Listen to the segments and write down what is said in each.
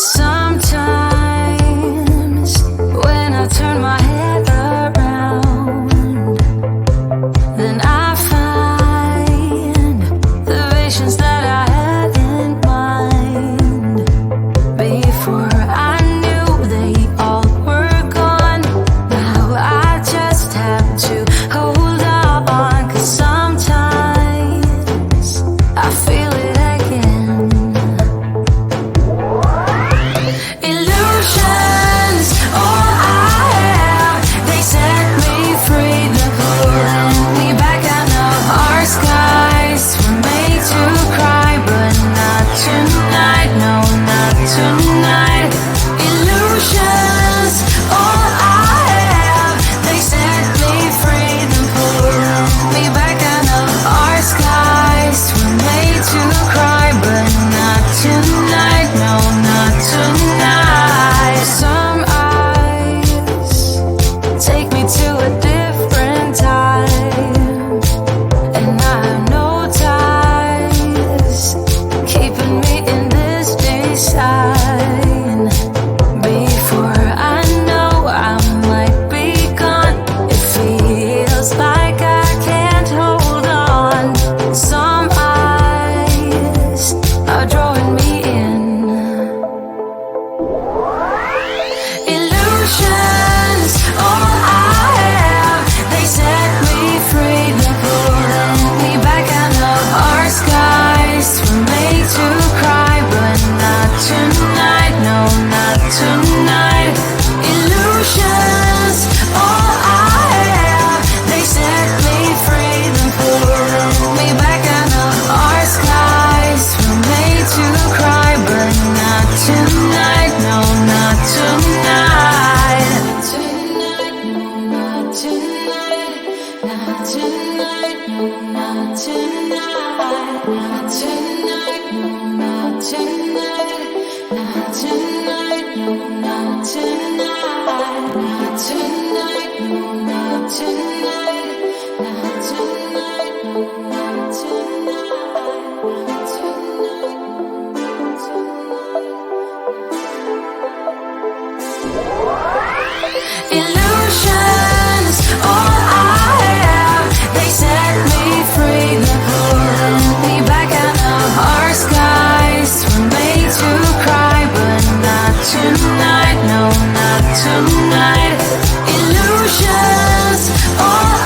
Sometimes when I turn my head around, then I find the visions that I had in mind. Before I knew they all were gone, now I just have to hold on, 'cause sometimes I feel it again. Illusions, all I have, they set me free. They're pulling me back. I know our skies were made to cry, but not tonight, no, not tonight. Illusions, all I have, they set me free. They're pulling me back. I know our skies were made to cry, but not tonight, no, not tonight. Some eyes take me to a different time, and I have no ties keeping me in this design. Before I know I might be gone, it feels like I can't hold on. Some eyes are drawing me in. Illusions, all I have, they set me free. They're pulling me back. I know our skies were made to cry, but not tonight, no, not tonight. Illusions, all I have, they set me free. They're pulling me back. I know our skies were made to cry, but not tonight, no, not tonight. Tonight, no, not tonight. Not tonight, no, not tonight. Not tonight, no, not tonight. Not tonight, no, not tonight. Not tonight, no, not tonight. Not tonight, no, not tonight. Not tonight, illusions, all I have, they set me free. They're pulling me back. I know our skies were made to cry, but not tonight, no, not tonight. Illusions, all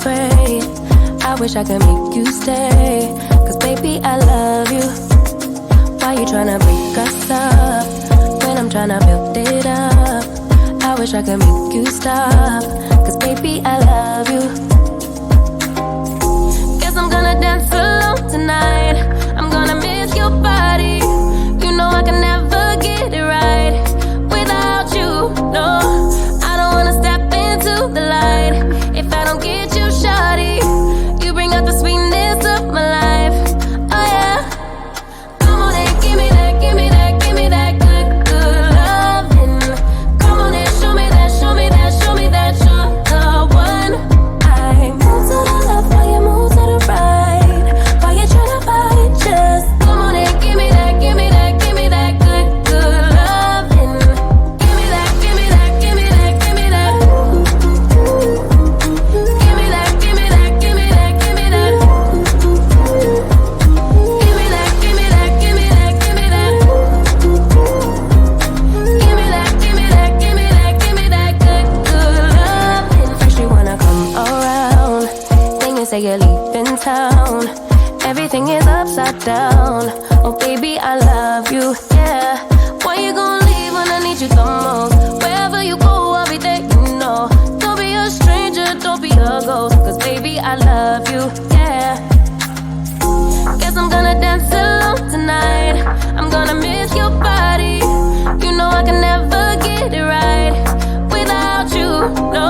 afraid. I wish I could make you stay, 'cause baby, I love you. Why you tryna break us up when I'm tryna build it up? I wish I could make you stop, 'cause baby, I love you. Guess I'm gonna dance alone tonight. I'm gonna miss your body. You know I can never get it right without you. No, I don't wanna step into the light if I don't get you, shawty. You bring out the sweetness of my life. Oh yeah. Come on and give me that, give me that, give me that good, good loving. Come on and show me that, show me that, show me that you're the one. I move to the left while you move to the right. Why you tryna fight? Just come on and give me that, give me that, give me that good, good loving. Give me that, give me that, give me that, give me that. Give me that, give me that, give me that, give me that. Give me that, give me that, give me that, give me that. Give me that, give me that, give me that, give me that good, good loving. First you wanna come around, then you say you're leaving town. Everything is upside down. Oh baby, I love you, yeah. Why you gonna leave when I need you the most? Wherever you go, I'll be there, you know. Don't be a stranger, don't be a ghost, 'cause baby, I love you, yeah. Guess I'm gonna dance alone tonight. I'm gonna miss your body. You know I can never get it right without you. No,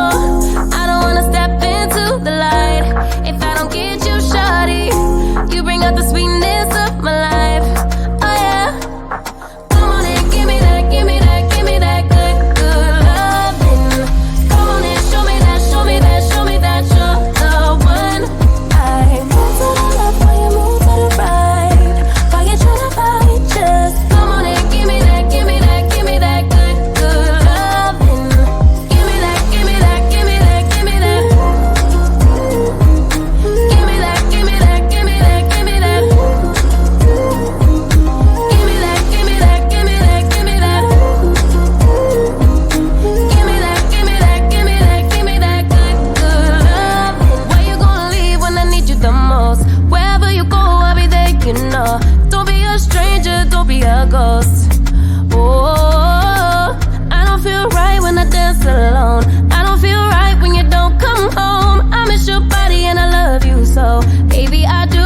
I don't wanna step into the light if I don't get you, shawty. You bring out the sweetness of my life. Oh yeah. Come on and give me that, give me that, give me that good, good loving. Come on and show me that, show me that, show me that you're the one. I move to the left while you move to the right. Why you tryna fight? Just come on and give me that, give me that, give me that good, good loving. Give me that, give me that, give me that, give me that. Give me that, give me that, give me that, give me that. Give me that, give me that, give me that, give me that. Give me that, give me that, give me that, give me that good, good loving. Why you gonna leave when I need you the most? Wherever you go, I'll be there, you know. Don't be a stranger, don't be a ghost. Oh, I don't feel right when I dance alone. I don't feel right when you don't come home. I miss your body and I love you so. Baby, I do,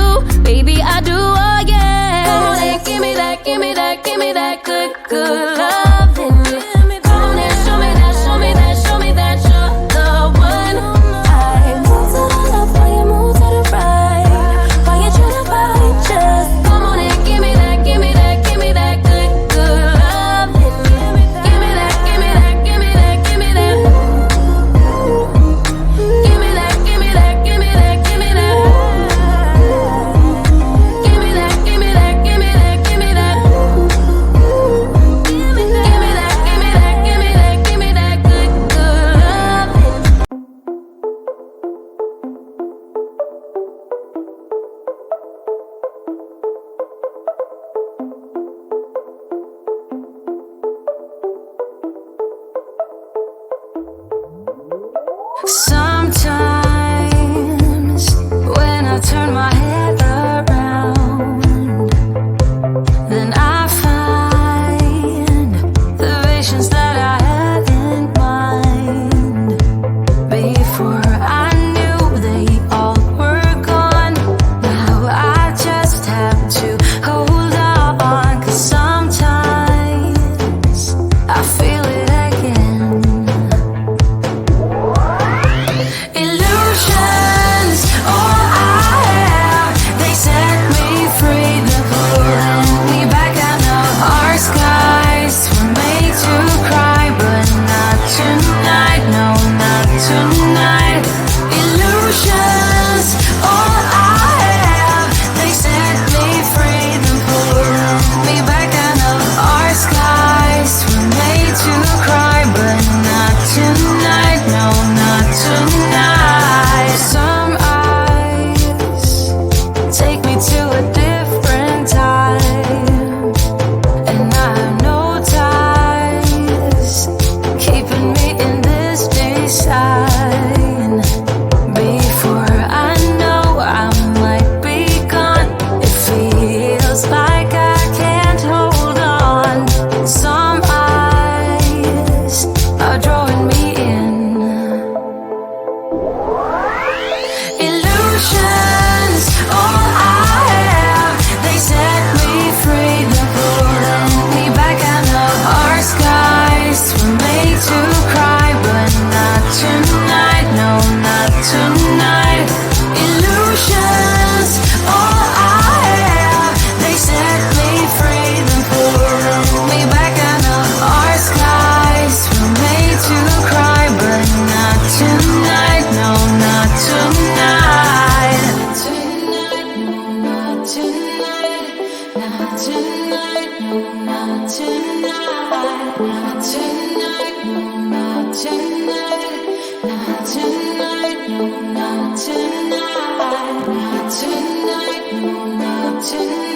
oh yeah. Come on and give me that, give me that, give me that good, good loving. Come on and show me that, show me that, show me that you're the one. I move to the left while you move to the right. Why you tryna fight? Just come on and give me that, give me that, give me that good, good loving. Give me that, give me that, give me that, give me that. Give me that, give me that, give me that, give me that. Give me that, give me that, give me that, give me that. Give me that, give me that, give me that, give me that good, good loving. Sometimes when I turn my head around, then I find the visions that I had in mind. Before I knew they all were gone. Now I just have to hold on, 'cause sometimes I feel it again. tonight, no, not tonight, not tonight, no, not tonight, not tonight, no, not tonight, not tonight, no, not tonight.